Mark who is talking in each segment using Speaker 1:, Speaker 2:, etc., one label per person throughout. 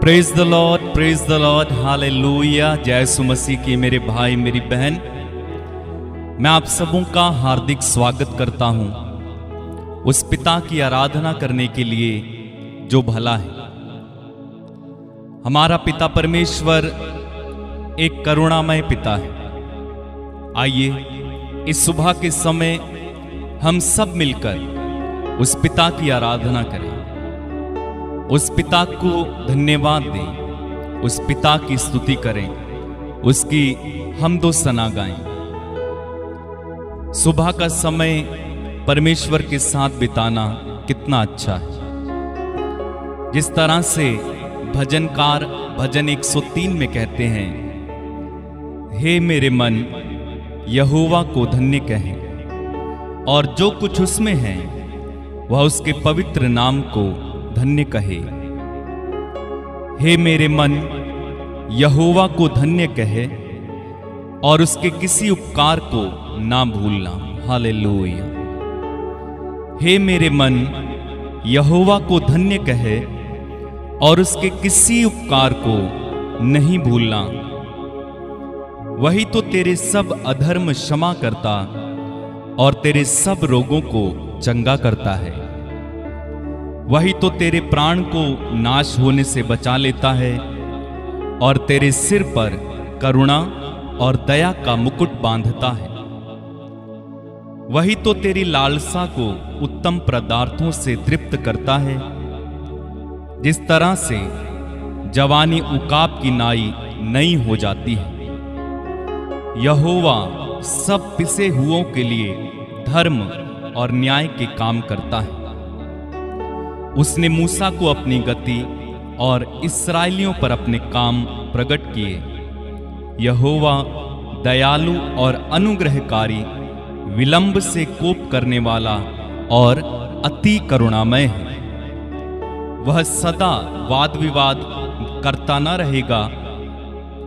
Speaker 1: Praise the Lord, hallelujah. जय यीशु मसीह की मेरे भाई मेरी बहन, मैं आप सबों का हार्दिक स्वागत करता हूं उस पिता की आराधना करने के लिए जो भला है। हमारा पिता परमेश्वर एक करुणामय पिता है। आइए इस सुबह के समय हम सब मिलकर उस पिता की आराधना करें, उस पिता को धन्यवाद दें, उस पिता की स्तुति करें, उसकी हमदो सना गाएं। सुबह का समय परमेश्वर के साथ बिताना कितना अच्छा है। जिस तरह से भजनकार भजन 103 में कहते हैं, हे मेरे मन यहोवा को धन्य कहे और जो कुछ उसमें है वह उसके पवित्र नाम को धन्य कहे। हे मेरे मन यहोवा को धन्य कहे और उसके किसी उपकार को ना भूलना। हालेलुया। हे मेरे मन यहोवा को धन्य कहे और उसके किसी उपकार को नहीं भूलना। वही तो तेरे सब अधर्म क्षमा करता और तेरे सब रोगों को चंगा करता है। वही तो तेरे प्राण को नाश होने से बचा लेता है और तेरे सिर पर करुणा और दया का मुकुट बांधता है। वही तो तेरी लालसा को उत्तम पदार्थों से तृप्त करता है। जिस तरह से जवानी उकाब की नाई नई हो जाती है, यहोवा सब पिसे हुओं के लिए धर्म और न्याय के काम करता है। उसने मूसा को अपनी गति और इस्राएलियों पर अपने काम प्रकट किए। यहोवा दयालु और अनुग्रहकारी, विलंब से कोप करने वाला और अति करुणामय है। वह सदा वाद विवाद करता न रहेगा,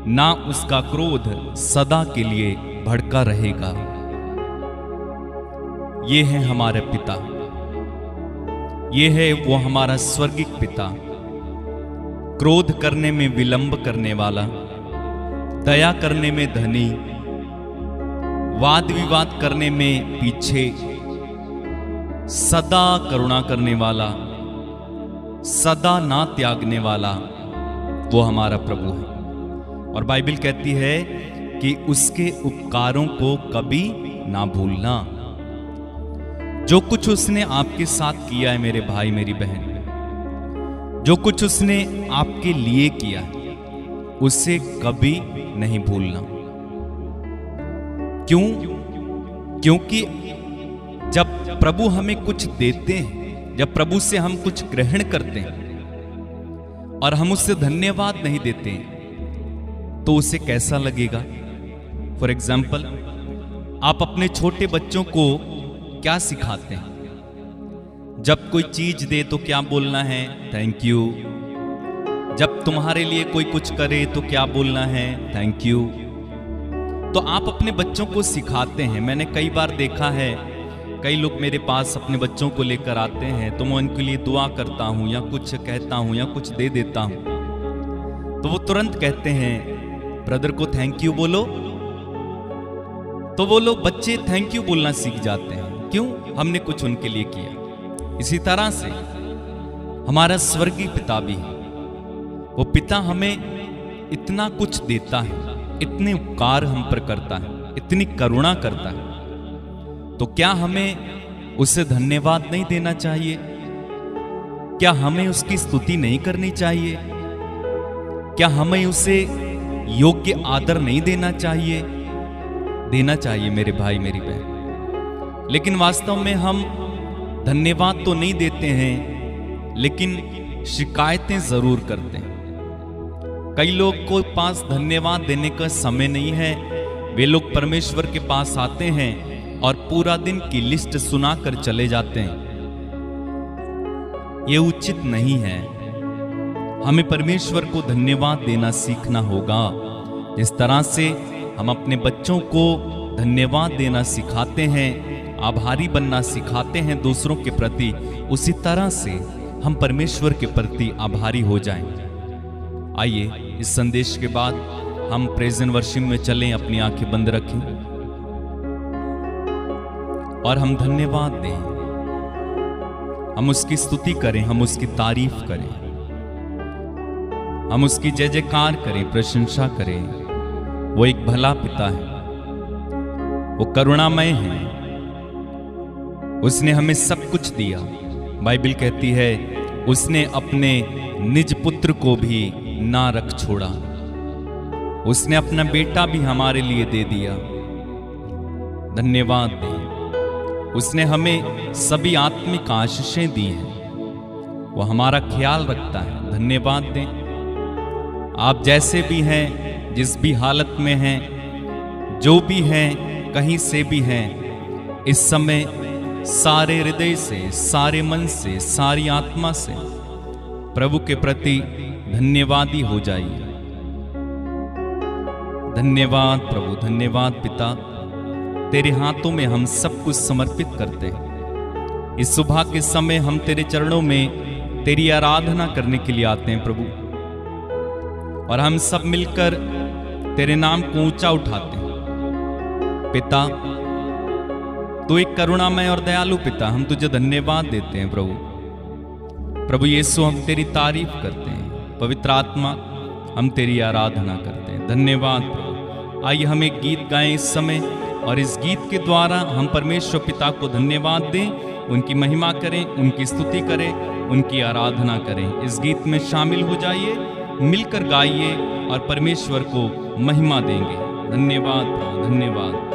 Speaker 1: ना उसका क्रोध सदा के लिए भड़का रहेगा। ये है हमारे पिता, ये है वो हमारा स्वर्गिक पिता, क्रोध करने में विलंब करने वाला, दया करने में धनी, वाद विवाद करने में पीछे, सदा करुणा करने वाला, सदा ना त्यागने वाला, वो हमारा प्रभु है। और बाइबल कहती है कि उसके उपकारों को कभी ना भूलना। जो कुछ उसने आपके साथ किया है मेरे भाई मेरी बहन, जो कुछ उसने आपके लिए किया है, उसे कभी नहीं भूलना। क्यों? क्योंकि जब प्रभु हमें कुछ देते हैं, जब प्रभु से हम कुछ ग्रहण करते हैं और हम उससे धन्यवाद नहीं देते हैं, तो उसे कैसा लगेगा? फॉर एग्जाम्पल, आप अपने छोटे बच्चों को क्या सिखाते हैं? जब कोई चीज दे तो क्या बोलना है? Thank you. जब तुम्हारे लिए कोई कुछ करे तो क्या बोलना है? Thank you. तो आप अपने बच्चों को सिखाते हैं। मैंने कई बार देखा है, कई लोग मेरे पास अपने बच्चों को लेकर आते हैं तो मैं उनके लिए दुआ करता हूं या कुछ कहता हूं या कुछ दे देता हूं, तो वो तुरंत कहते हैं, ब्रदर को थैंक यू बोलो। तो वो लोग बच्चे थैंक यू बोलना सीख जाते हैं। क्यों? हमने कुछ उनके लिए किया। इसी तरह से हमारा स्वर्गीय पिता भी है। वो पिता हमें इतना कुछ देता है, इतने उपकार हम पर करता है, इतनी करुणा करता है, तो क्या हमें उसे धन्यवाद नहीं देना चाहिए? क्या हमें उसकी स्तुति नहीं करनी चाहिए? क्या हमें उसे योग्य आदर नहीं देना चाहिए? देना चाहिए मेरे भाई मेरी बहन। लेकिन वास्तव में हम धन्यवाद तो नहीं देते हैं, लेकिन शिकायतें जरूर करते हैं। कई लोग को पास धन्यवाद देने का समय नहीं है। वे लोग परमेश्वर के पास आते हैं और पूरा दिन की लिस्ट सुनाकर चले जाते हैं। ये उचित नहीं है। हमें परमेश्वर को धन्यवाद देना सीखना होगा। जिस तरह से हम अपने बच्चों को धन्यवाद देना सिखाते हैं, आभारी बनना सिखाते हैं दूसरों के प्रति, उसी तरह से हम परमेश्वर के प्रति आभारी हो जाएं। आइए इस संदेश के बाद हम प्रेज एंड वर्शिप में चलें, अपनी आंखें बंद रखें और हम धन्यवाद दें, हम उसकी स्तुति करें, हम उसकी तारीफ करें, हम उसकी जय जयकार करें, प्रशंसा करें। वो एक भला पिता है, वो करुणामय है, उसने हमें सब कुछ दिया। बाइबल कहती है उसने अपने निज पुत्र को भी ना रख छोड़ा, उसने अपना बेटा भी हमारे लिए दे दिया। धन्यवाद दें, उसने हमें सभी आत्मिक आशीषें दी हैं, वो हमारा ख्याल रखता है। धन्यवाद दें। आप जैसे भी हैं, जिस भी हालत में हैं, जो भी हैं, कहीं से भी हैं, इस समय सारे हृदय से, सारे मन से, सारी आत्मा से प्रभु के प्रति धन्यवादी हो जाइए। धन्यवाद प्रभु, धन्यवाद पिता, तेरे हाथों में हम सब कुछ समर्पित करते हैं। इस सुबह के समय हम तेरे चरणों में तेरी आराधना करने के लिए आते हैं प्रभु, और हम सब मिलकर तेरे नाम को ऊंचा उठाते हैं। पिता, तू एक करुणामय और दयालु पिता, हम तुझे धन्यवाद देते हैं प्रभु। प्रभु यीशु, हम तेरी तारीफ करते हैं। पवित्र आत्मा, हम तेरी आराधना करते हैं। धन्यवाद प्रभु। आइए हम एक गीत गाएं इस समय, और इस गीत के द्वारा हम परमेश्वर पिता को धन्यवाद दें, उनकी महिमा करें, उनकी स्तुति करें, उनकी आराधना करें। इस गीत में शामिल हो जाइए, मिलकर गाइए और परमेश्वर को महिमा देंगे। धन्यवाद प्रभु, धन्यवाद।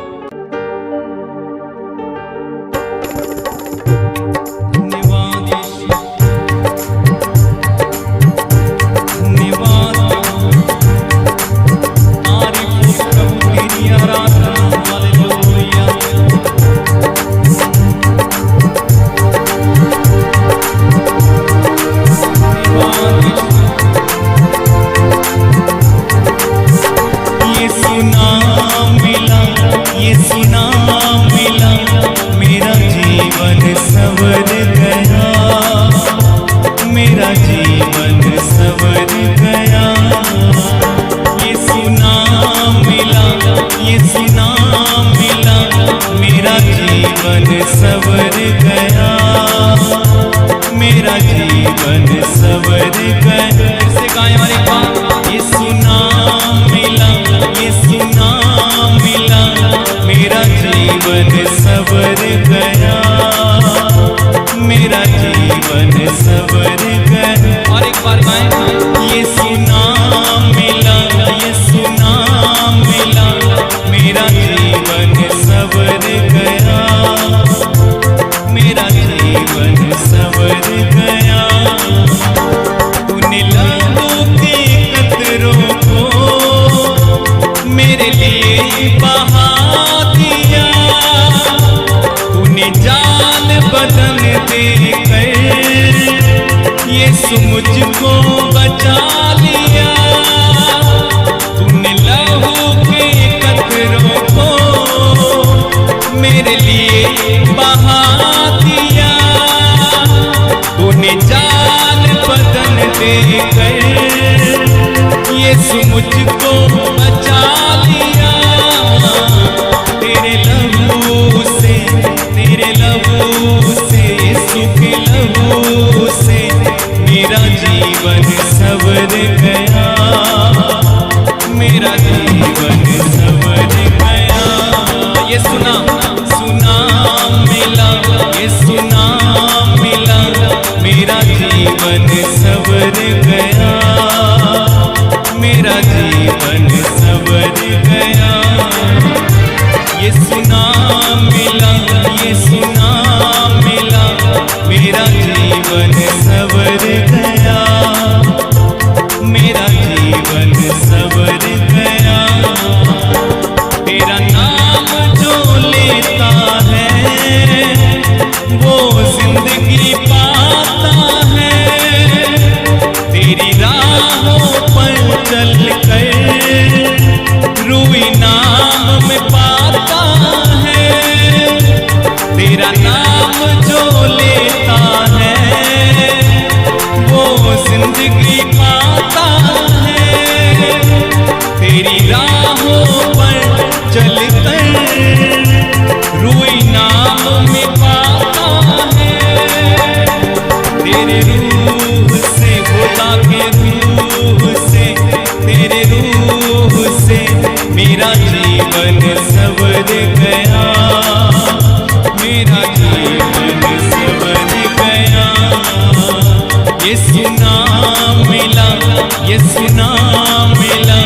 Speaker 2: मुझको बचा लिया तूने, लहू के कतरों को मेरे लिए बहा दिया। तूने जान बदन देकर यीशु मुझको बचा लिया। तेरे लहू से, तेरे लहू से, यीशु के लहू से मेरा जीवन सवर गया, मेरा जीवन सवर गया। ये सुना सुना मिला, ये सुना मिला, मेरा जीवन सवर गया, मेरा जीवन सवर गया। ये सुना मिला, ये सुना मिला, मेरा जीवन सवर गया, मेरा जीवन सवर गया। तेरा नाम जो लेता है वो जिंदगी पाता है। तेरी राहों पर चल कर रूई नाम में पाता है। तेरा नाम जो लेता है वो जिंदगी पाता है। तेरी राहों पर चलकर रूह नाम में पाता है। तेरे रूह से खुदा के रूह से, तेरे रूह से मेरा जीवन सवर गया, मेरा जीवन सवर गया। यीशु नाम मिला, यीशु नाम मिला,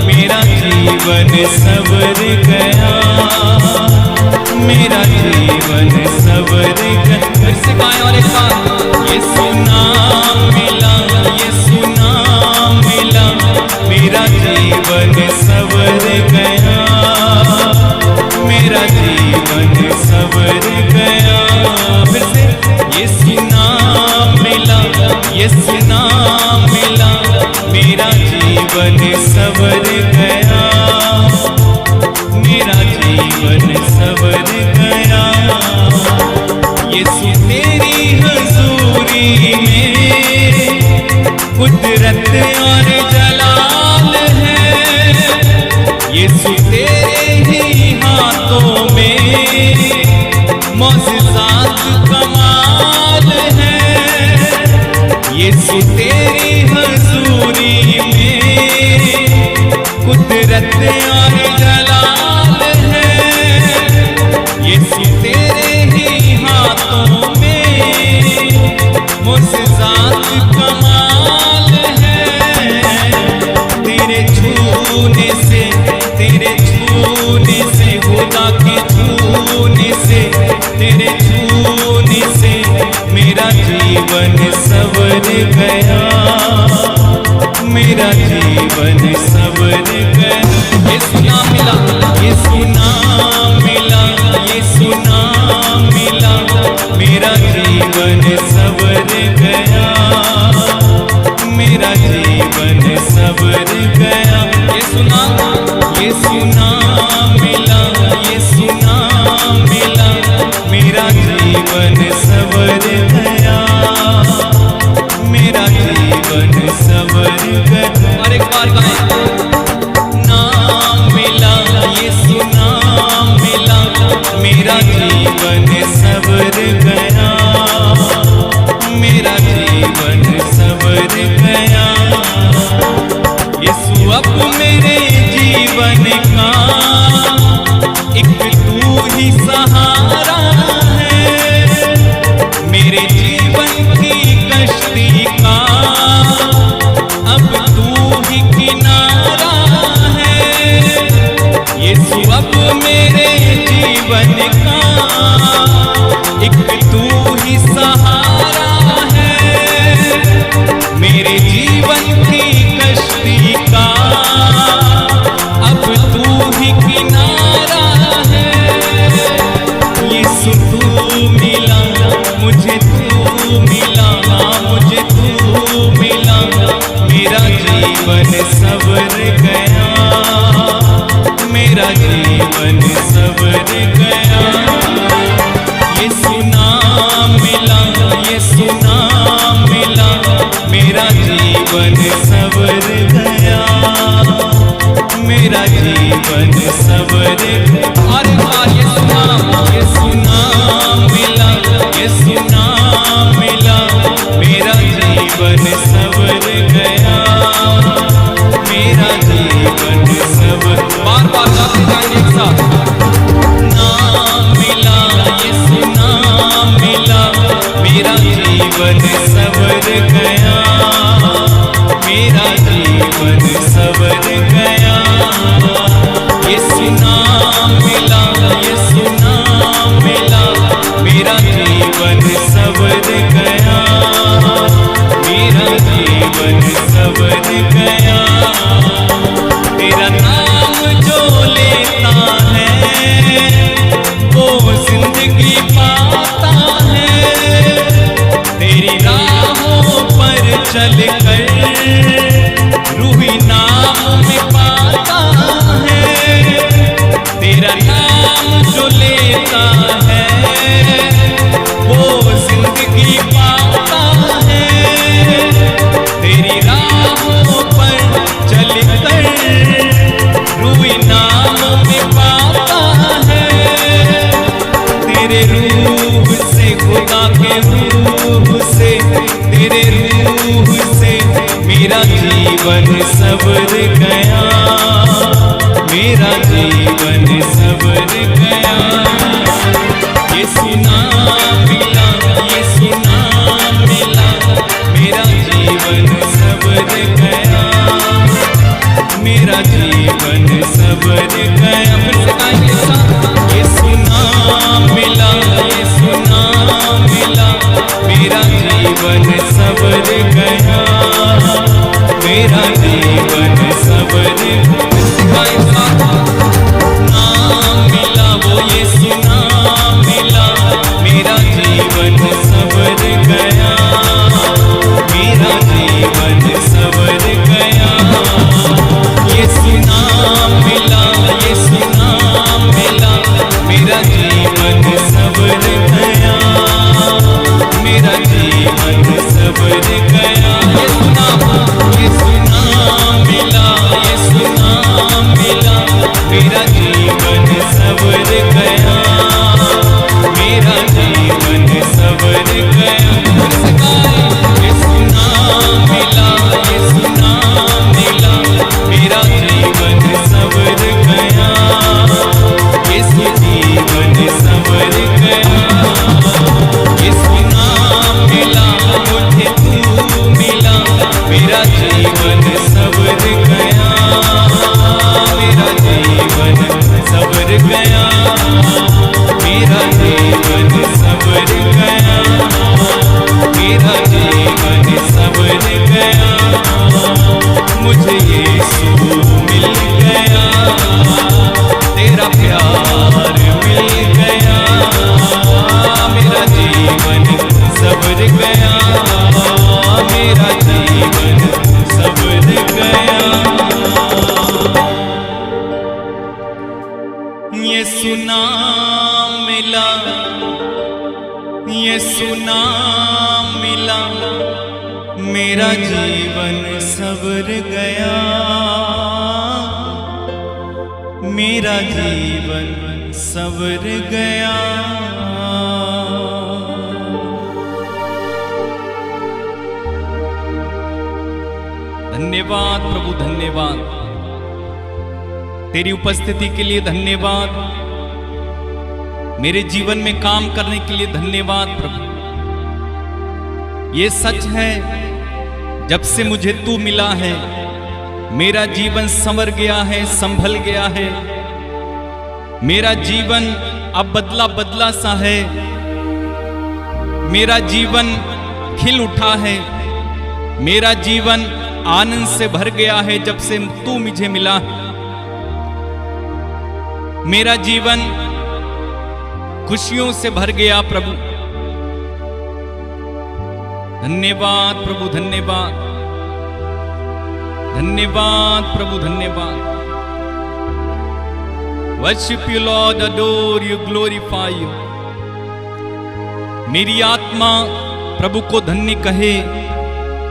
Speaker 2: मेरा जीवन सवर गया, मेरा जीवन सवर गया। फिर से गाएं और एक बार, यीशु नाम मिला, यीशु नाम मिला, मेरा जीवन सवर गया, मेरा जीवन सवर गया। फिर से यीशु नाम मिला, यीशु नाम मिला, मेरा जीवन सवर गया, मेरा जीवन सवर गया। यीशु तेरी हजूरी में कुदरत और जलाल है, यीशु तेरे ही हाथों में मौजज़ात कमाल है। यीशु तेरी हजूरी में कुदरत और जलाल है, यीशु तेरे ही हाथों में मौजज़ात कमाल है। तेरे छूने से, तेरे छूने से, खुदा के छूने से, तेरे छूने से मेरा जीवन सवर गया, मेरा जीवन सवर गया। यीशु नाम मिला, यीशु नाम मिला, यीशु नाम मिला, मेरा जीवन सवर गया, मेरा जीवन सवर गया। यीशु नाम मिला, यीशु नाम मिला, मेरा जीवन सवर गया, मेरा जीवन सवर गया। और एक बार गाएं, नाम मिला, यीशु नाम मिला, मेरा जीवन सवर गया, मेरा जीवन सवर गया। यीशु अब मेरे जीवन का एक तू ही सहारा है, मेरे जीवन की कश्ती का अब तू ही किनारा है। यीशु अब मेरे जीवन का एक तू ही सहारा है, मेरे जीवन की कश्ती का अब तू ही किनारा है। यीशु तू मिला, मुझे तू मिला, मुझे तू मिला, मेरा जीवन सवर गया, मेरा जीवन सवर गया। यीशु नाम मिला, यीशु नाम मिला, मेरा जीवन सवर गया, मेरा जीवन सवर गया। और यीशु नाम मिला, यीशु नाम मिला, मेरा जीवन सवर गया, मेरा जीवन सवर। बार बार गाते जाएंगे एक साथ, नाम मिला, यीशु नाम मिला, मेरा जीवन सवर गया, मेरा जीवन सवर गया। यीशु नाम मिला, यीशु नाम मिला, मेरा जीवन सवर गया, मेरा जीवन सवर गया। तेरा नाम जो लेता है वो जिंदगी पाता है, तेरी राहों पर चल कर रूह नाम में पा जीवन सवर गया, मेरा जीवन सवर गया। ये सुना मिला, ये सुना मिला, मेरा जीवन सवर गया, मेरा जीवन सवर गया। फिर से गाएंगे साथ। ये सुना मिला, ये सुना मिला, मेरा जीवन सवर गया, मेरा जीवन सवर गया। नाम मिला वो ये सुना मिला, मेरा जीवन सवर गया, मेरा जीवन सवर गया। ये सुना मिला, ये सुना मिला, मेरा जीवन सवर गया, मेरा जीवन सवर गया। ये सुना मिला, ये सुना मिला, मेरा जीवन सवर गया, मेरा जीवन सवर गया। ये सुना मिला, ये सुना मिला, मेरा जीवन सवर गया, ये जीवन सवर गया। ये सुना मिला मुझे तू मिला, मेरा जीवन सवर गया, मेरा जीवन सवर गया, मेरा जीवन सवर गया, मेरा जीवन सवर गया। मुझे यीशु मिल गया, तेरा प्यार मिल गया, मेरा जीवन सवर गया, मेरा जीवन सवर गया। ये सुना मिला, ये सुना मिला, मेरा जीवन सवर गया, मेरा जीवन सवर गया।
Speaker 1: धन्यवाद प्रभु, धन्यवाद तेरी उपस्थिति के लिए, धन्यवाद मेरे जीवन में काम करने के लिए, धन्यवाद प्रभु। ये सच है, जब से मुझे तू मिला है, मेरा जीवन संवर गया है, संभल गया है। मेरा जीवन अब बदला बदला सा है, मेरा जीवन खिल उठा है, मेरा जीवन आनंद से भर गया है जब से तू मुझे मिला। मेरा जीवन खुशियों से भर गया प्रभु। धन्यवाद प्रभु, धन्यवाद, धन्यवाद प्रभु, धन्यवाद। Worship you Lord, adore you, glorify you. मेरी आत्मा प्रभु को धन्य कहे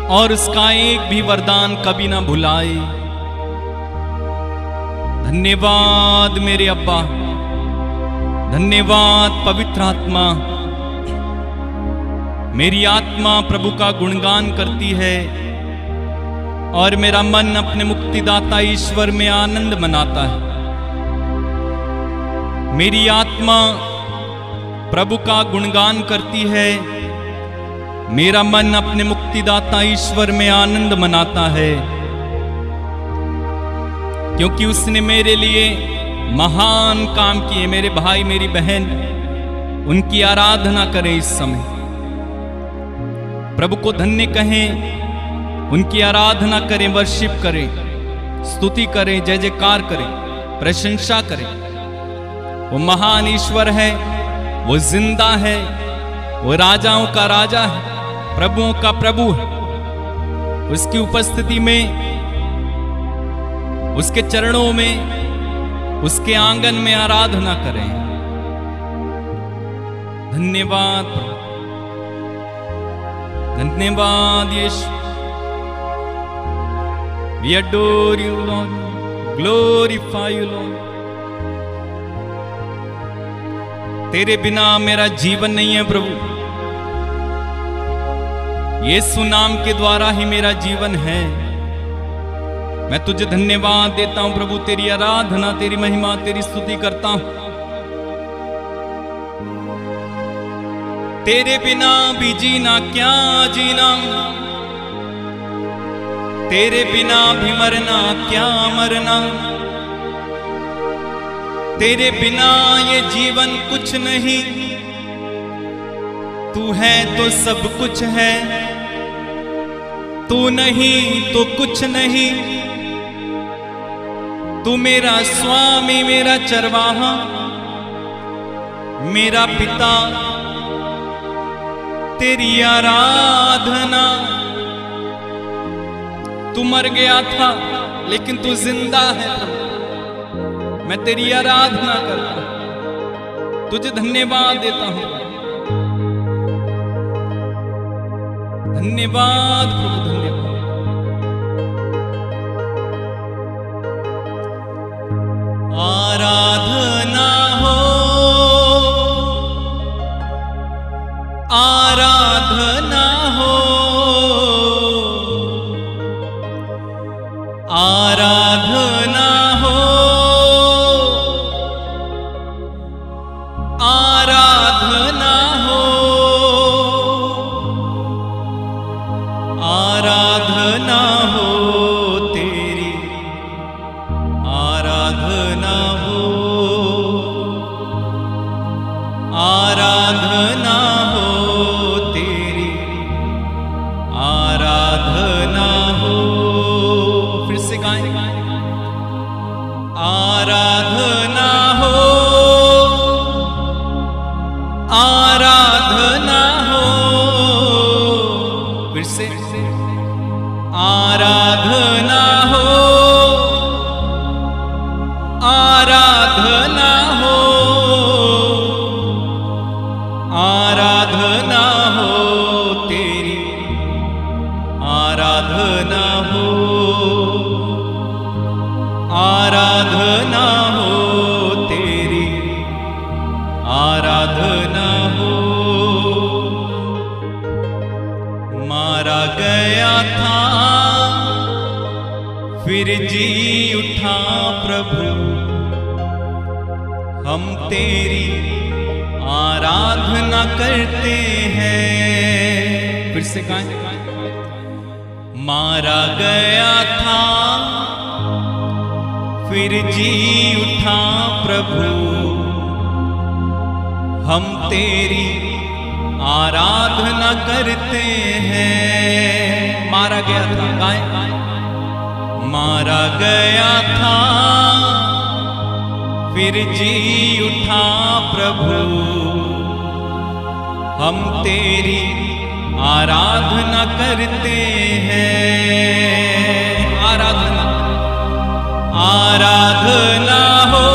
Speaker 1: और उसका एक भी वरदान कभी ना भुलाए। धन्यवाद मेरे अब्बा, धन्यवाद पवित्र आत्मा। मेरी आत्मा प्रभु का गुणगान करती है और मेरा मन अपने मुक्तिदाता ईश्वर में आनंद मनाता है। मेरी आत्मा प्रभु का गुणगान करती है, मेरा मन अपने मुक्तिदाता ईश्वर में आनंद मनाता है, क्योंकि उसने मेरे लिए महान काम किए। मेरे भाई मेरी बहन उनकी आराधना करें इस समय, प्रभु को धन्य कहें, उनकी आराधना करें, वर्शिप करें, स्तुति करें, जय जयकार करें, प्रशंसा करें। वो महान ईश्वर है, वो जिंदा है, वो राजाओं का राजा है, प्रभुओं का प्रभु है। उसकी उपस्थिति में, उसके चरणों में, उसके आंगन में आराधना करें। धन्यवाद, धन्यवाद यीशु। We adore you, Lord. Glorify you, Lord. तेरे बिना मेरा जीवन नहीं है प्रभु। यीशु नाम के द्वारा ही मेरा जीवन है। मैं तुझे धन्यवाद देता हूं प्रभु, तेरी आराधना, तेरी महिमा, तेरी स्तुति करता हूं। तेरे बिना भी जीना क्या जीना, तेरे बिना भी मरना क्या मरना, तेरे बिना ये जीवन कुछ नहीं, तू है तो सब कुछ है, तू नहीं तो कुछ नहीं। तू मेरा स्वामी, मेरा चरवाहा, मेरा पिता, तेरी आराधना। तू मर गया था लेकिन तू जिंदा है, मैं तेरी आराधना करता हूं, तुझे धन्यवाद देता हूं। धन्यवाद प्रभु, धन्यवाद। आराधना हो, आराधना हो, आराधना हो, आराधना हो, आराधना हो तेरी, आराधना हो, आराधना हो तेरी, आराधना हो। फिर से गाएं, आराधना हो, आराधना हो। फिर से आराधना हो, आराधना हो, आराधना हो तेरी, आराधना हो, आराधना हो तेरी, आराधना हो। मारा गया था फिर जी उठा प्रभु, हम तेरी आराधना करते हैं। फिर से गाएं, मारा गया था फिर जी उठा प्रभु, हम तेरी आराधना करते हैं। मारा गया था, गाएं, मारा गया था फिर जी उठा प्रभु, हम तेरी आराधना करते हैं। आराधना, आराधना हो,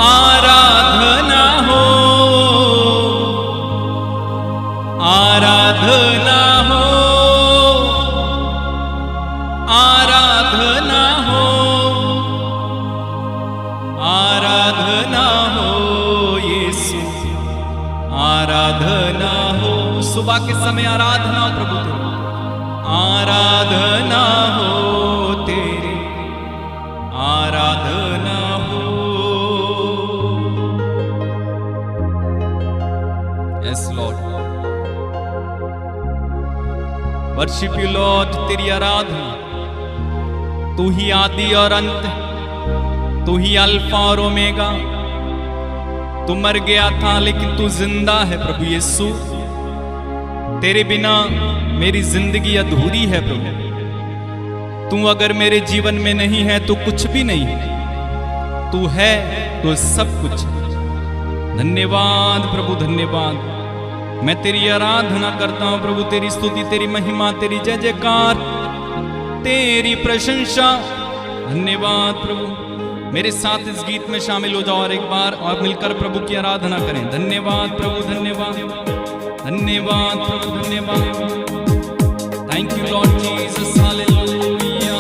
Speaker 1: आराधना हो, आराधना हो, आराधना हो, आराधना हो यीशु, आराधना हो। सुबह के समय आराधना हो प्रभु तेरी, आराधना हो तेरी, आराधना हो। Yes Lord, worship you Lord. तेरी आराधना, तू ही आदि और अंत, तू ही अल्फा और ओमेगा। तू मर गया था लेकिन तू जिंदा है प्रभु यीशु। तेरे बिना मेरी जिंदगी अधूरी है प्रभु। तू अगर मेरे जीवन में नहीं है तो कुछ भी नहीं है, तू है तो सब कुछ। धन्यवाद प्रभु, धन्यवाद। मैं तेरी आराधना करता हूं प्रभु, तेरी स्तुति, तेरी महिमा, तेरी जय जयकार, तेरी प्रशंसा। धन्यवाद प्रभु। मेरे साथ इस गीत में शामिल हो जाओ और एक बार और मिलकर प्रभु की आराधना करें। धन्यवाद प्रभु, धन्यवाद, धन्यवाद प्रभु, धन्यवाद। Thank you Lord Jesus, hallelujah.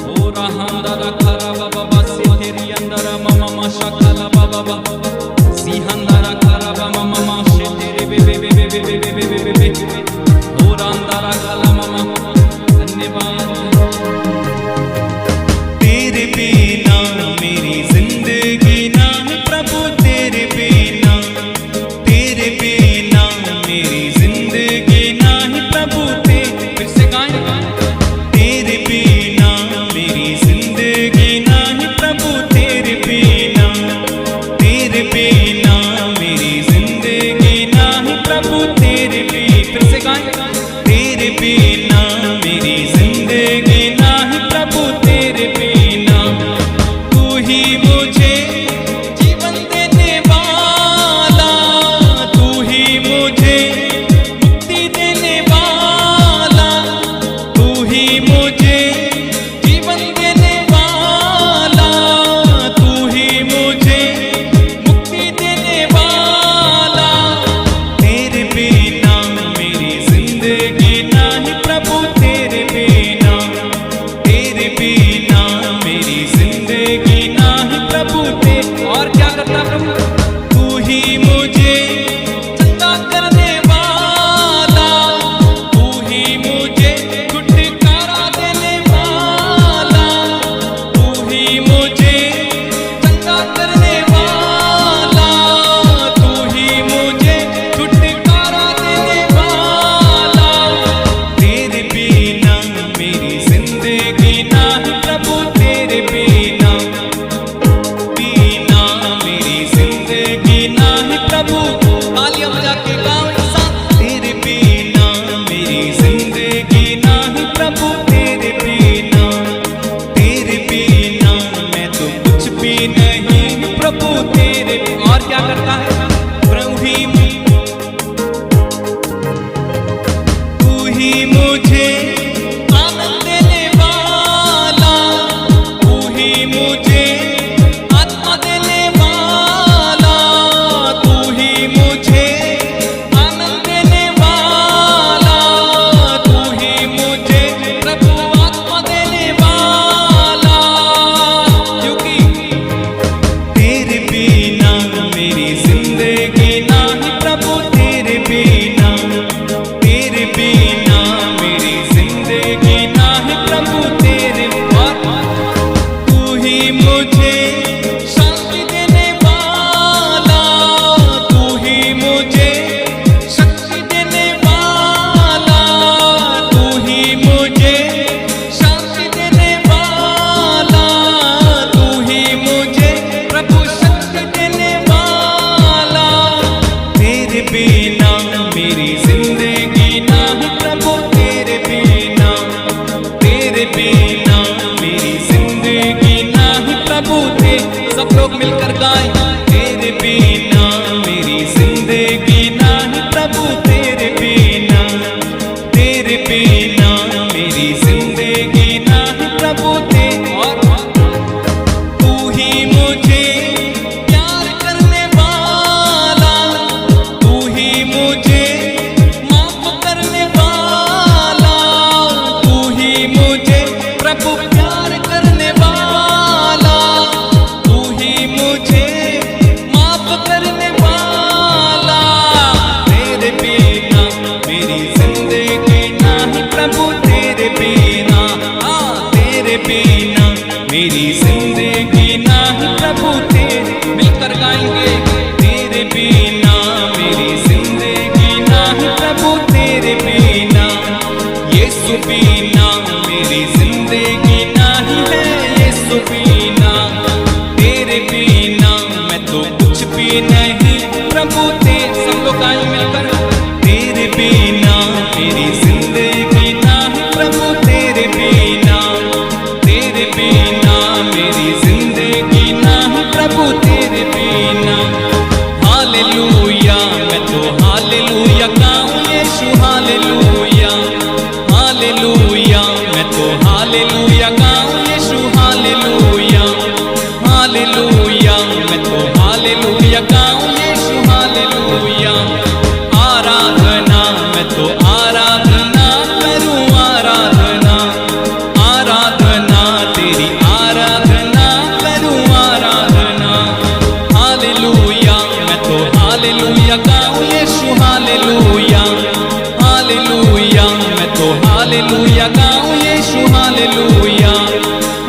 Speaker 1: ओ रहांदरा खरा बाबा सिथेरी अंदरा ममा माशा खला बाबा सिहंदरा खरा बाबा ममा शेतेरे बे बे बे बे बे बे बे बे बे ओ रांदरा खला ममा।
Speaker 2: धन्यवाद। तेरे बिना मेरी जिंदगी ना है प्रभु, तेरे बिना मेरी जिंदगी ना है प्रभु। फिर से गाएं, तेरे बिना मेरी जिंदगी ना है प्रभु, तेरे बिना मेरी जिंदगी ना है प्रभु, तेरे बिना। फिर से गाएं, तेरे बिना मेरी जिंदगी ना है प्रभु, तेरे बिना। तू ही मुझे जीवन देने वाला, तू ही मुझे मुक्ति देने वाला, तू ही मुझे जीवन देने वाला, तू ही मुझे मुक्ति देने वाला। तेरे बिना मेरी जिंदगी ना है प्रभु, तेरे बिना मेरी जिंदगी ना है प्रभु। और क्या करता प्रभु, तू ही मुझे चंगा करने वाला, तू ही मुझे छुटकारा देने वाला, तू ही मुझे चंगा करने वाला, तू ही मुझे छुटकारा देने वाला। तेरे बिना मेरी जिंदगी ना है प्रभु, तेरे बिना मेरी जिंदगी ना है प्रभु। तालियां बजा के गाओ एक साथ, तेरे बिना मेरी जिंदगी ना है प्रभु, तेरे बिना मैं तो कुछ भी नहीं प्रभु, तेरे। और क्या करता है प्रभु, तू ही मुझे आनंद देने वाला, तू ही मुझे आत्मा देने वाला, तू ही मुझे आनंद देने वाला, तू ही मुझे प्रभु आत्मा देने वाला। क्योंकि तेरे बिना मेरी जिंदगी ना है प्रभु, तेरे बिना मेरी जिंदगी ना है प्रभु, तेरे। तू ही मुझे शांति देने वाला, तू ही मुझे शक्ति देने वाला, तू ही मुझे शांति देने वाला, तू ही मुझे प्रभु शक्ति देने वाला। तेरे बिना मेरी जिंदगी ना है प्रभु, तेरे बिना मेरी जिंदगी ना है प्रभु। सब लोग मिलकर गाएं, तेरे बिना मेरी जिंदगी ना है प्रभु, तेरे बिना मेरी जिंदगी ना है प्रभु। और तू ही मुझे प्यार करने वाला, तू ही मुझे माफ करने वाला, तू ही मुझे प्रभु प्यार करने वाला, तू ही मुझे माफ करने वाला। तेरे बिना मेरी जिंदगी ना है प्रभु, तेरे बिना मेरी जिंदगी ना है प्रभु। मिलकर गाएंगे, तेरे बिना मेरी जिंदगी ना है प्रभु, तेरे बिना यीशु बिना मेरी जिंदगी ना है यीशु बिना। तेरे बिना मैं तो कुछ भी नहीं प्रभु, सब लोग गाएं मिलकर, तेरे बिना मेरी जिंदगी ना है प्रभु, तेरे बिना मेरी जिंदगी ना है प्रभु, तेरे बिना। हालेलुया, मैं तो हालेलुया गाऊं यीशु, हालेलुया हालेलुया, मैं तो हालेलुया गाऊं यीशु, हालेलुया हालेलुया, मैं तो हालेलुया गाऊं यीशु, हालेलुया। आराधना, मैं तो आराधना करूं, आराधना तेरी आराधना करूं, आराधना। हालेलुया, मैं तो हालेलुया गाऊं यीशु, हालेलुया हालेलुया, मैं तो हालेलुया गाऊं यीशु।
Speaker 1: यीशु हालेलुया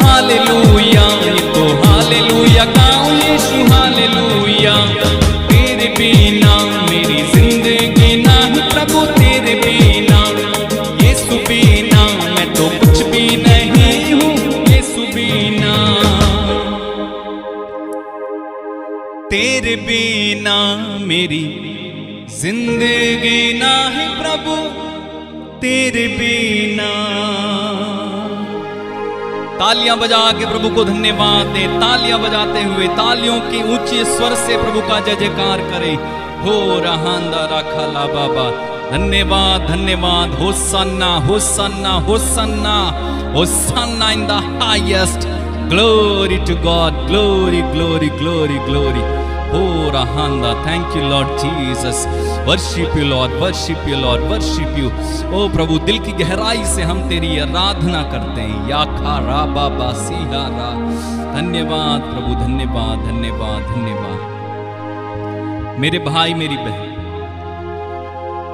Speaker 1: हालेलुया, ये तो हालेलुया गाऊं यीशु हालेलुया। तेरे बिना मेरी जिंदगी नहीं प्रभु, तेरे बिना यीशु बिना मैं तो कुछ भी नहीं हूँ, यीशु बिना। तेरे बिना मेरी जिंदगी नहीं प्रभु, तेरे बिना। तालियां बजा के प्रभु को धन्यवाद दें, तालियां बजाते हुए तालियों की ऊंचे स्वर से प्रभु का जय जयकार करें। हो रहांदा राखा ला बाबा, धन्यवाद धन्यवाद। Hosanna hosanna hosanna hosanna in the highest, glory to God, glory glory glory glory. हो रहांदा, thank you Lord Jesus, worship you Lord, worship you Lord, worship you. ओ प्रभु, दिल की गहराई से हम तेरी आराधना करते हैं। या खा रा बाबा सिहा रा, धन्यवाद प्रभु, धन्यवाद धन्यवाद धन्यवाद। मेरे भाई मेरी बहन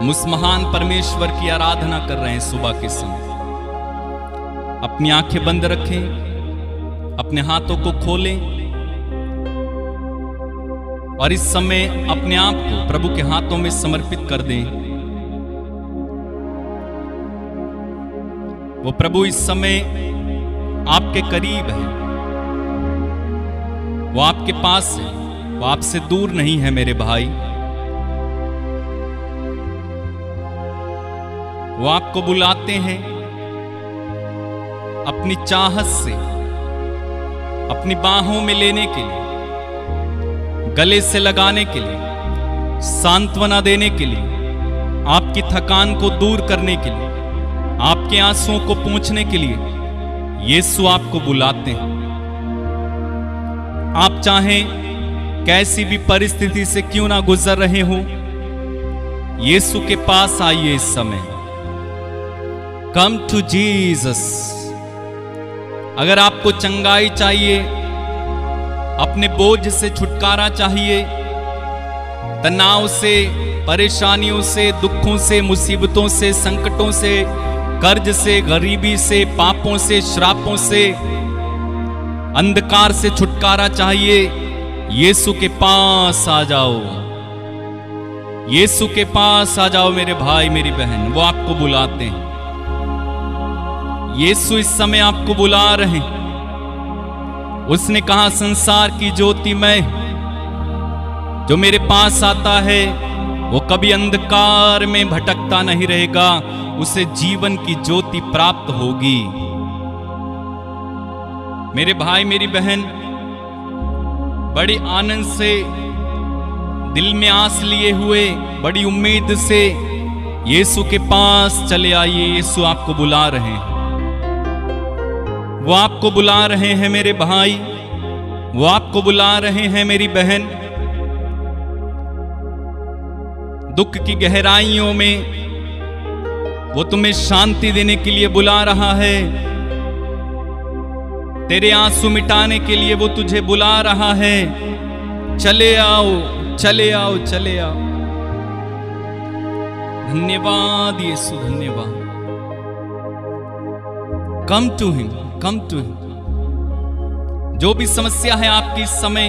Speaker 1: उस महान परमेश्वर की आराधना कर रहे हैं सुबह के समय। अपनी आंखें बंद रखें, अपने हाथों को खोलें और इस समय अपने आप को प्रभु के हाथों में समर्पित कर दें। वो प्रभु इस समय आपके करीब है, वो आपके पास है, वो आपसे दूर नहीं है मेरे भाई। वो आपको बुलाते हैं अपनी चाहत से, अपनी बाहों में लेने के लिए, गले से लगाने के लिए, सांत्वना देने के लिए, आपकी थकान को दूर करने के लिए, आपके आंसुओं को पोंछने के लिए यीशु आपको बुलाते हैं। आप चाहें कैसी भी परिस्थिति से क्यों ना गुजर रहे हो, यीशु के पास आइए इस समय। Come to Jesus. अगर आपको चंगाई चाहिए, अपने बोझ से छुटकारा चाहिए, तनाव से, परेशानियों से, दुखों से, मुसीबतों से, संकटों से, कर्ज से, गरीबी से, पापों से, श्रापों से, अंधकार से छुटकारा चाहिए, यीशु के पास आ जाओ। यीशु के पास आ जाओ मेरे भाई मेरी बहन, वो आपको बुलाते हैं। यीशु इस समय आपको बुला रहे हैं। उसने कहा, संसार की ज्योति मैं, जो मेरे पास आता है वो कभी अंधकार में भटकता नहीं रहेगा, उसे जीवन की ज्योति प्राप्त होगी। मेरे भाई मेरी बहन, बड़े आनंद से, दिल में आस लिए हुए, बड़ी उम्मीद से यीशु के पास चले आइए। यीशु आपको बुला रहे हैं, वो आपको बुला रहे हैं मेरे भाई, वो आपको बुला रहे हैं मेरी बहन। दुख की गहराइयों में वो तुम्हें शांति देने के लिए बुला रहा है। तेरे आंसू मिटाने के लिए वो तुझे बुला रहा है। चले आओ, चले आओ, चले आओ। धन्यवाद यीशु, धन्यवाद। Come to him, come to him. जो भी समस्या है आपकी इस समय,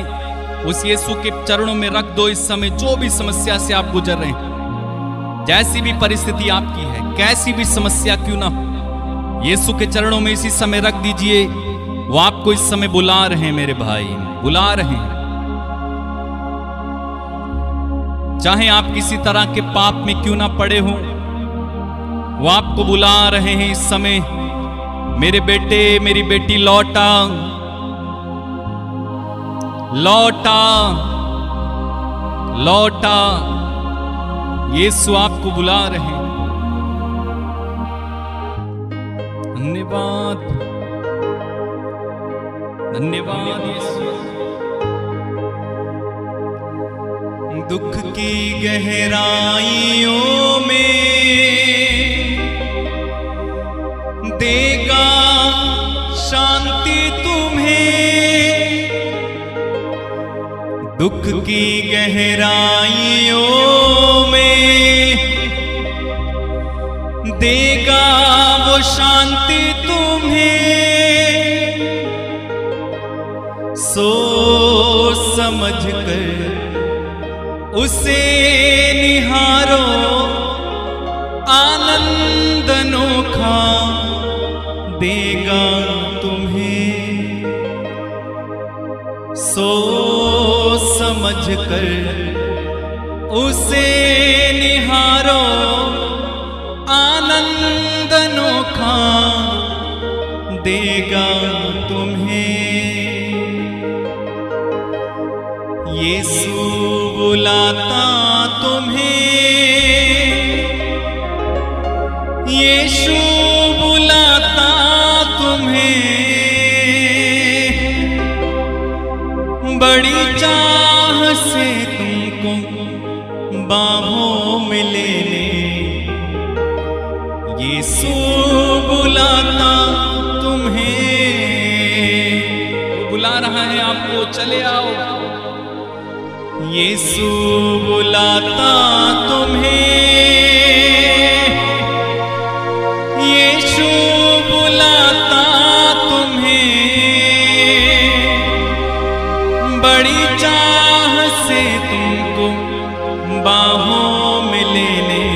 Speaker 1: उस यीशु के चरणों में रख दो। इस समय जो भी समस्या से आप गुजर रहे हैं, जैसी भी परिस्थिति आपकी है, कैसी भी समस्या क्यों ना हो, यीशु के चरणों में इसी समय रख दीजिए। वो आपको इस समय बुला रहे हैं मेरे भाई, बुला रहे हैं। चाहे आप किसी तरह के पाप में क्यों ना पड़े हो, वो आपको बुला रहे हैं इस समय। मेरे बेटे, मेरी बेटी, लौटा, लौटा, लौटा। यीशु आपको बुला रहे हैं। धन्यवाद, धन्यवाद यीशु। दुख की गहराइयों में देगा शांति तुम्हें, दुख की गहराइयों में देगा वो शांति तुम्हें।
Speaker 2: समझकर उसे निहारो, आनंद अनोखा देगा तुम्हें। सोच समझकर उसे निहारो, आनंद अनोखा देगा तुम्हें। यीशु बुलाता तुम्हें, यीशु बुलाता तुम्हें, बड़ी चाह से तुमको बाहों में लेने। यीशु बुलाता तुम्हें, वो बुला रहा है आपको, चले आओ। यीशु बुलाता तुम्हें, यीशु बुलाता तुम्हें, बड़ी चाह से तुमको बाहों में लेने।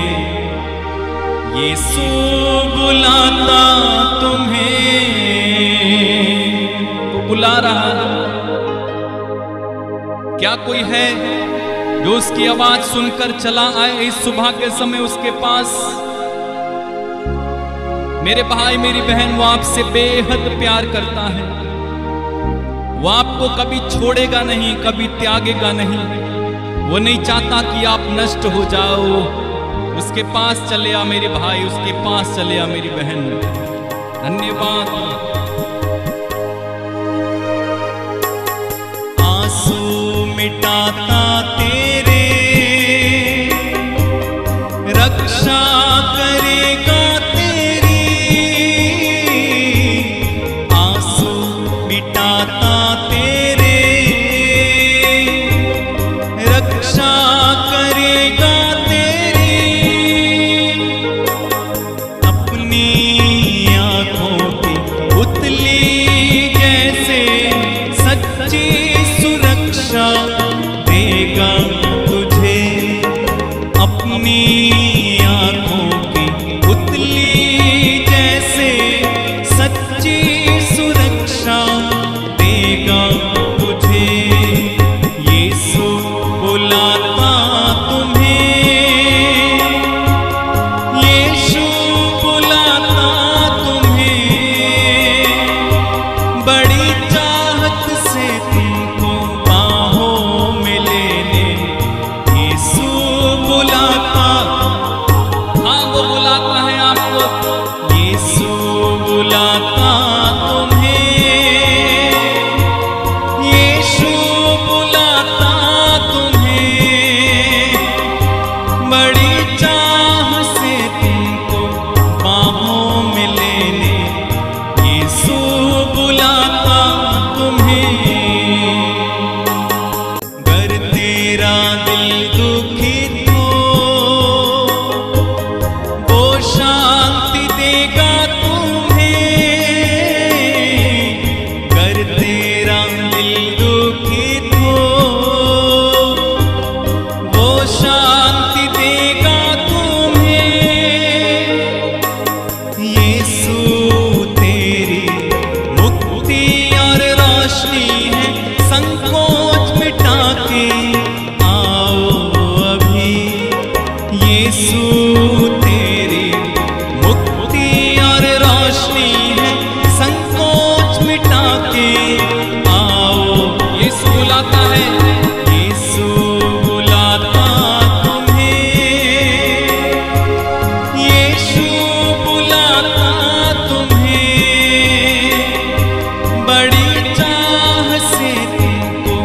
Speaker 2: यीशु बुलाता तुम्हें, वो बुला रहा है। क्या कोई है जो उसकी आवाज सुनकर चला आए इस सुबह के समय उसके पास? मेरे भाई मेरी बहन, वो आपसे बेहद प्यार करता है। वो आपको कभी छोड़ेगा नहीं, कभी त्यागेगा नहीं। वो नहीं चाहता कि आप नष्ट हो जाओ। उसके पास चले आ मेरे भाई, उसके पास चले आ मेरी बहन। धन्यवाद। मिटाता तेरे, रक्षा करेगा तेरी। आंसू मिटाता तेरे, रक्षा करेगा तेरी। अपनी आंखों की पुतली जैसे सच्ची सुरक्षा देगा तुझे। अपनी आंखों की पुतली जैसे सच्ची सुरक्षा देगा तुझे। यीशु बुलाता तुम्हें, यीशु बुलाता तुम्हें, बड़ी चाहत से तुमको बाहों में लेने। यीशु बुलाता, हाँ वो बुलाता है आपको। यीशु बुलाता तुम्हें, यीशु बुलाता तुम्हें, बड़ी चाह से तुमको बाहों में लेने। यीशु बुलाता तुम्हें। गर तेरा दिल दुखित हो, वो शांति देगा तुम्हें। गर तेरा दिल दुखित हो, वो शांति देगा तुम्हें। यीशु तेरी मुक्ति और रोशनी है, संकोच मिटा के आओ अभी। यीशु तेरी मुक्ति और रोशनी है, संकोच मिटा के आओ। यीशु बुलाता है, यीशु बुलाता तुम्हें, यीशु बुलाता तुम्हें, बड़ी चाह से तुमको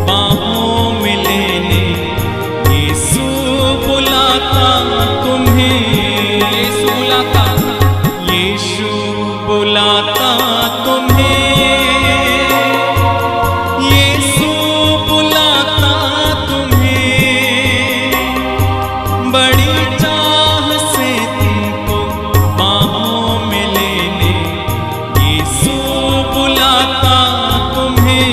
Speaker 2: बाहों में लेने। यीशु बुलाता तुम्हें, यीशु बुलाता, यीशु बुलाता तुम्हें, यीशु बुलाता तुम्हें, बड़ी चाह से तुमको बाहों में लेने। यीशु बुलाता तुम्हें।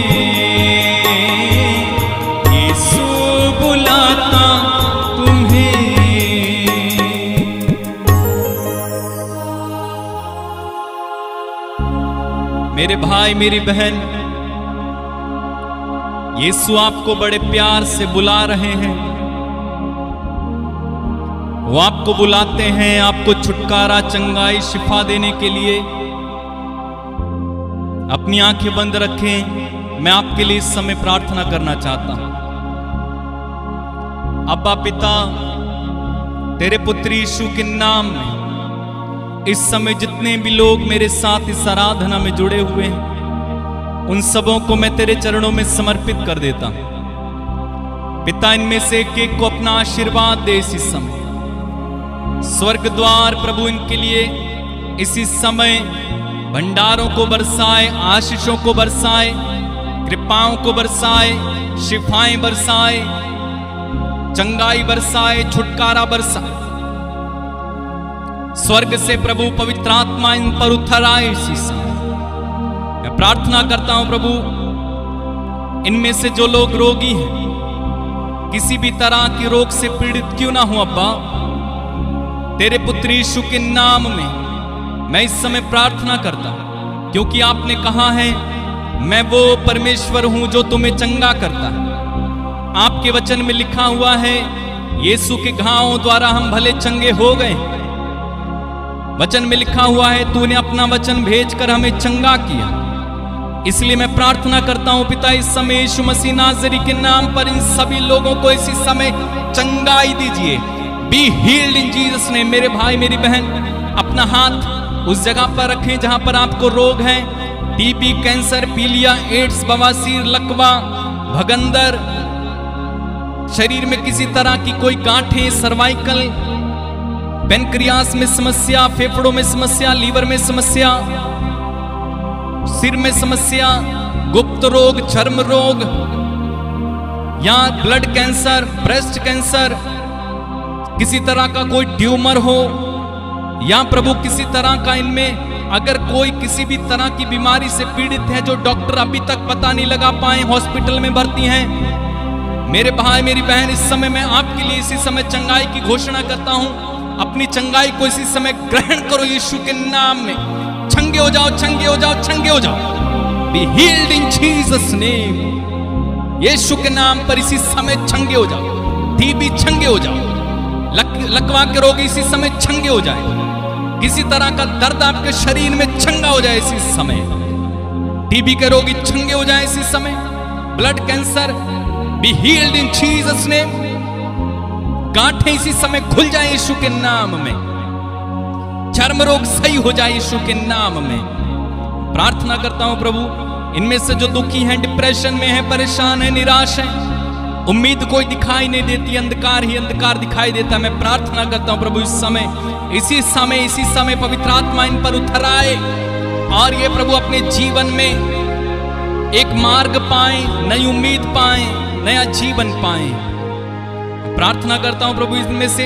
Speaker 1: मेरे भाई मेरी बहन, यीशु आपको बड़े प्यार से बुला रहे हैं। वो आपको बुलाते हैं आपको छुटकारा, चंगाई, शिफा देने के लिए। अपनी आंखें बंद रखें, मैं आपके लिए इस समय प्रार्थना करना चाहता हूं। अब्बा पिता, तेरे पुत्र यीशु के नाम में इस समय जितने भी लोग मेरे साथ इस आराधना में जुड़े हुए हैं, उन सबों को मैं तेरे चरणों में समर्पित कर देता हूं। पिता, इनमें से एक एक को अपना आशीर्वाद दे इसी समय। स्वर्ग द्वार प्रभु इनके लिए इसी समय भंडारों को बरसाए, आशीषों को बरसाए, कृपाओं को बरसाए, शिफाएं बरसाए, चंगाई बरसाए, छुटकारा बरसाए। स्वर्ग से प्रभु पवित्र आत्मा इन पर उतर आए इसी समय। मैं प्रार्थना करता हूं प्रभु, इनमें से जो लोग रोगी हैं, किसी भी तरह के रोग से पीड़ित क्यों ना हो अब्बा, तेरे पुत्र यीशु के नाम में मैं इस समय प्रार्थना करता हूं, क्योंकि आपने कहा है मैं वो परमेश्वर हूं जो तुम्हें चंगा करता है। आपके वचन में लिखा हुआ है यीशु के घावों द्वारा हम भले चंगे हो गए। वचन में लिखा हुआ है तूने अपना वचन भेजकर हमें चंगा किया। इसलिए मैं प्रार्थना करता हूं पिता, इस समय यीशु मसीह नाज़री के नाम पर इन सभी लोगों को इसी समय चंगाई दीजिए। B healed in Jesus name. मेरे भाई मेरी बहन, अपना हाथ उस जगह पर रखें जहां पर आपको रोग है, टीबी, कैंसर, पीलिया, एड्स, बवासीर, लकवा, भगंदर, शरीर में किसी तरह की कोई गांठें, सर्वाइकल, पेनक्रियास में समस्या, फेफड़ों में समस्या, लीवर में समस्या, सिर में समस्या, गुप्त रोग, चर्म रोग, या ब्लड कैंसर, ब्रेस्ट कैंसर, किसी तरह का कोई ट्यूमर हो, या प्रभु किसी तरह का इनमें अगर कोई किसी भी तरह की बीमारी से पीड़ित है जो डॉक्टर अभी तक पता नहीं लगा पाए, हॉस्पिटल में भर्ती हैं, मेरे भाई मेरी बहन, इस समय मैं आपके लिए इसी समय चंगाई की घोषणा करता हूं। अपनी चंगाई को इसी समय ग्रहण करो यीशु के नाम में। चंगे हो जाओ, चंगे हो जाओ, चंगे हो जाओ। Be healed in Jesus name. यीशु के नाम पर इसी समय चंगे हो जाओ। टीबी चंगे हो जाओ, लकवा के रोग इसी समय चंगे हो जाए, किसी तरह का दर्द आपके शरीर में चंगा हो जाए इसी समय, टीबी के रोगी चंगे हो जाए इसी समय, blood cancer B healed in Jesus name. गांठें इसी समय खुल जाए यीशु के नाम में, चर्म रोग सही हो जाए यीशु के नाम में। प्रार्थना करता हूं प्रभु, इनमें से जो दुखी हैं, डिप्रेशन में है, परेशान है, निराश है, उम्मीद कोई दिखाई नहीं देती, अंधकार ही अंधकार दिखाई देता, मैं प्रार्थना करता हूं प्रभु इस समय इसी समय पवित्र आत्मा इन पर उतर आए और ये प्रभु अपने जीवन में एक मार्ग पाएं, नई उम्मीद पाएं, नया जीवन पाएं। प्रार्थना करता हूं प्रभु, इनमें से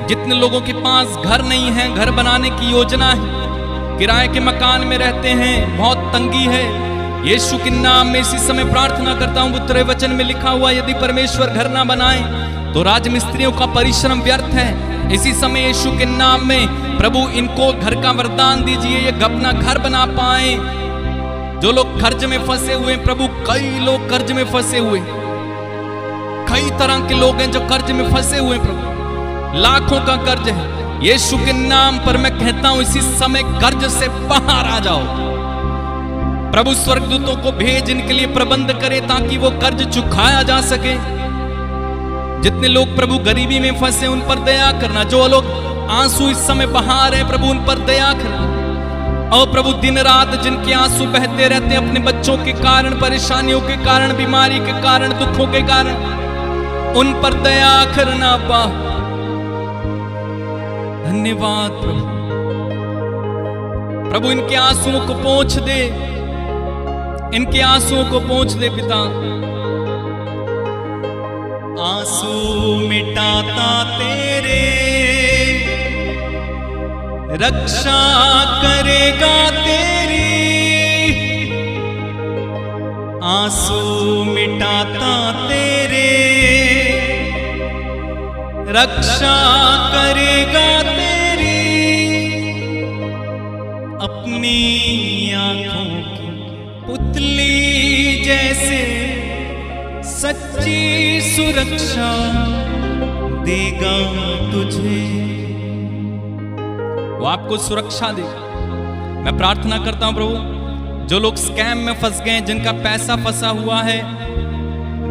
Speaker 1: जितने लोगों के पास घर नहीं है, घर बनाने की योजना है, किराए के मकान में रहते हैं, बहुत तंगी है, यीशु के नाम में इसी समय प्रार्थना करता हूं। तेरे वचन में लिखा हुआ यदि परमेश्वर घर ना बनाए तो राजमिस्त्रियों का परिश्रम व्यर्थ है। इसी समय यीशु के नाम में प्रभु इनको घर का वरदान दीजिए, ये अपना घर बना पाए। जो लोग कर्ज में फंसे हुए प्रभु, कई लोग कर्ज में फंसे हुए, कई तरह के लोग हैं जो कर्ज में फंसे हुए प्रभु, लाखों का कर्ज है। यीशु के नाम पर मैं कहता हूं इसी समय कर्ज से बाहर आ जाओ। प्रभु स्वर्गदूतों को भेज इनके लिए प्रबंध करे ताकि वो कर्ज चुकाया जा सके। जितने लोग प्रभु गरीबी में फंसे उन पर दया करना, जो लोग आंसू इस समय बहा रहे हैं प्रभु उन पर दया करना। और प्रभु दिन रात जिनके आंसू बहते रहते हैं अपने बच्चों के कारण, परेशानियों के कारण, बीमारी के कारण, दुखों के कारण, उन पर दया करना। अब्बा धन्यवाद प्रभु, प्रभु इनके आंसुओं को पोंछ दे, इनके आंसुओं को पोंछ दे पिता। आंसू मिटाता तेरे रक्षा करेगा तेरी, आंसू मिटाता तेरे रक्षा करेगा तेरी, अपनी
Speaker 2: अपनी आंखों की पुतली जैसे सच्ची सुरक्षा देगा तुझे।
Speaker 1: वो आपको सुरक्षा देगा। मैं प्रार्थना करता हूं प्रभु, जो लोग स्कैम में फंस गए, जिनका पैसा फंसा हुआ है,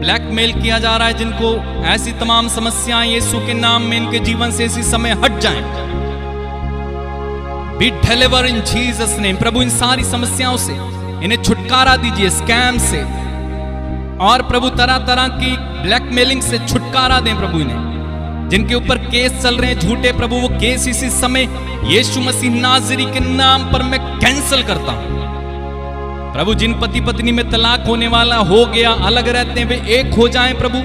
Speaker 1: ब्लैकमेल किया जा रहा है, जिनको ऐसी तमाम समस्याएं यीशु के नाम में इनके जीवन से इसी समय हट जाएं। Be delivered in Jesus name. प्रभु इन सारी समस्याओं से इन्हें छुटकारा दीजिए, स्कैम से और प्रभु तरह तरह की ब्लैकमेलिंग से छुटकारा दें प्रभु इन्हें। जिनके ऊपर केस चल रहे हैं झूठे, प्रभु वो केस इसी समय यीशु मसीह नाज़री के नाम पर मैं कैंसिल करता हूं। प्रभु जिन पति पत्नी में तलाक होने वाला हो गया, अलग रहते हैं, वे एक हो जाएं प्रभु।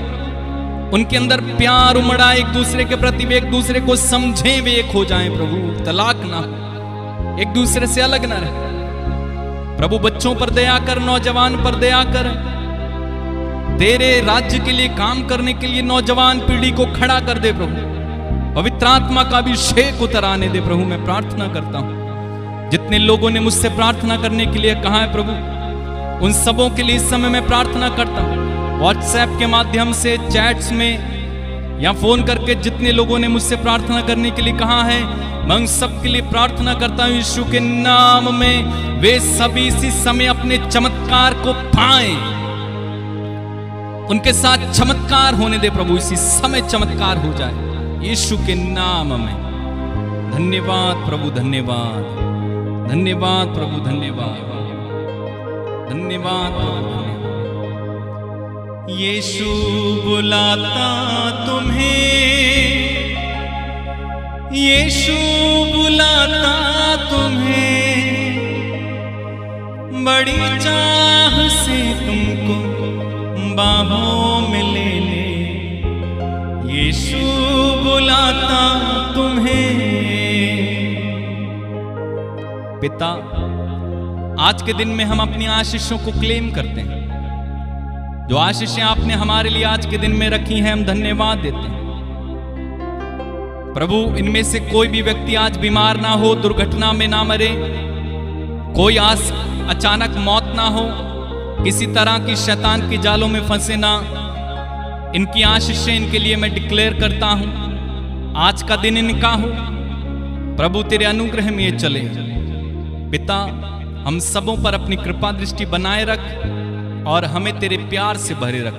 Speaker 1: उनके अंदर प्यार उमड़ा, एक दूसरे के प्रति वे एक दूसरे को समझें, वे एक हो जाएं प्रभु। तलाक ना हो, एक दूसरे से अलग ना रहे प्रभु। बच्चों पर दया कर, नौजवान पर दया कर। तेरे राज्य के लिए काम करने के लिए नौजवान पीढ़ी को खड़ा कर दे प्रभु। पवित्र आत्मा का अभिषेक उतर आने दे प्रभु। मैं प्रार्थना करता हूं, जितने लोगों ने मुझसे प्रार्थना करने के लिए कहा है प्रभु, उन सबों के लिए इस समय मैं प्रार्थना करता हूं। व्हाट्सएप के माध्यम से, चैट्स में या फोन करके जितने लोगों ने मुझसे प्रार्थना करने के लिए कहा है, मैं उन सब के लिए प्रार्थना करता हूं यीशु के नाम में। वे सभी इसी समय अपने चमत्कार को पाएं। उनके साथ चमत्कार होने दे प्रभु, इसी समय चमत्कार हो जाए यीशु के नाम में। धन्यवाद प्रभु, धन्यवाद, धन्यवाद प्रभु, धन्यवाद, धन्यवाद प्रभु, धन्यवाद।
Speaker 2: यीशु बुलाता तुम्हें, यीशु बुलाता तुम्हें, बड़ी चाह से तुमको बाहों में ले ले। यीशु बुलाता तुम्हें।
Speaker 1: पिता, आज के दिन में हम अपनी आशीषों को क्लेम करते हैं। जो आशीषें आपने हमारे लिए आज के दिन में रखी हैं, हम धन्यवाद देते हैं प्रभु। इनमें से कोई भी व्यक्ति आज बीमार ना हो, दुर्घटना में ना मरे, कोई अचानक मौत ना हो, किसी तरह की शैतान की जालों में फंसे ना। इनकी आशीषें इनके लिए मैं डिक्लेयर करता हूं। आज का दिन इनका हो प्रभु, तेरे अनुग्रह में ये चले। पिता, हम सबों पर अपनी कृपा दृष्टि बनाए रख और हमें तेरे प्यार से भरे रख।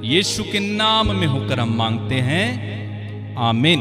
Speaker 1: यीशु के नाम में होकर हम मांगते हैं, आमीन।